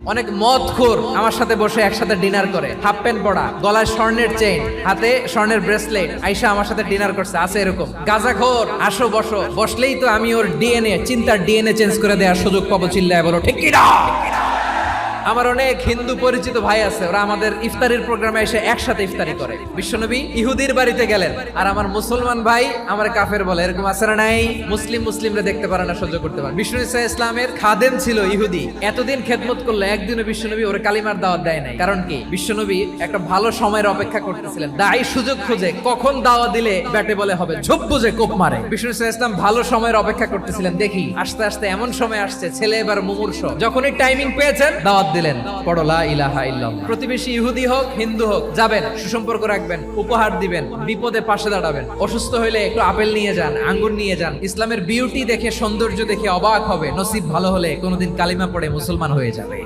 অনেক মদখোর আমার সাথে বসে একসাথে ডিনার করে, হাফ প্যান্ট পরা, গলায় স্বর্ণের চেইন, হাতে স্বর্ণের ব্রেসলেট, আইসা আমার সাথে ডিনার করছে, আছে এরকম। গাঁজাখোর আসো বসো, বসলেই তো আমি ওর ডিএনএ, চিন্তার ডিএনএ চেঞ্জ করে দেওয়ার সুযোগ পাবো, চিল্লায় বলো ঠিক কি না? আমার অনেক হিন্দু পরিচিত ভাই আছে, ওরা আমাদের ইফতারির প্রোগ্রামে এসে একসাথে ইফতারি করে। বিশ্বনবী ইহুদির বাড়িতে গেলেন, আর আমার মুসলমান ভাই আমার কাফের বলে, এরকম আছে না নাই? মুসলিমরা দেখতে পারে না, সহ্য করতে পারে। বিষ্ণু ইসা ইসলামের খাদেম ছিল ইহুদি, এতদিন খেদমত করলো, একদিনও বিশ্বনবী ওর কালিমার দাওয়াত দেয় নাই। কারণ কি? বিশ্বনবী একটা ভালো সময়ের অপেক্ষা করতেছিলেন, দায়ী সুযোগ খুঁজে কখন দাওয়া দিলে ব্যাটে বলে হবে, ঝোপ বুঝে কোপ মারে। বিষ্ণু ইসা ইসলাম ভালো সময়ের অপেক্ষা করতেছিলেন, দেখি আস্তে আস্তে এমন সময় আসছে, ছেলে এবার মুমূর্ষ, যখনই টাইমিং পেয়েছেন দাওয়াত দিলেন, পড়ো লা ইলাহা ইল্লাল্লাহ। প্রতিবেশী ইহুদি হোক হিন্দু হোক, যাবেন, সুসম্পর্ক রাখবেন, উপহার দিবেন, বিপদে পাশে দাঁড়াবেন, অসুস্থ হইলে একটু আপেল নিয়ে যান, আঙ্গুর নিয়ে যান। ইসলামের বিউটি দেখে, সৌন্দর্য দেখে অবাক হবে, নসিব ভালো হলে কোনোদিন কালিমা পড়ে মুসলমান হয়ে যাবে।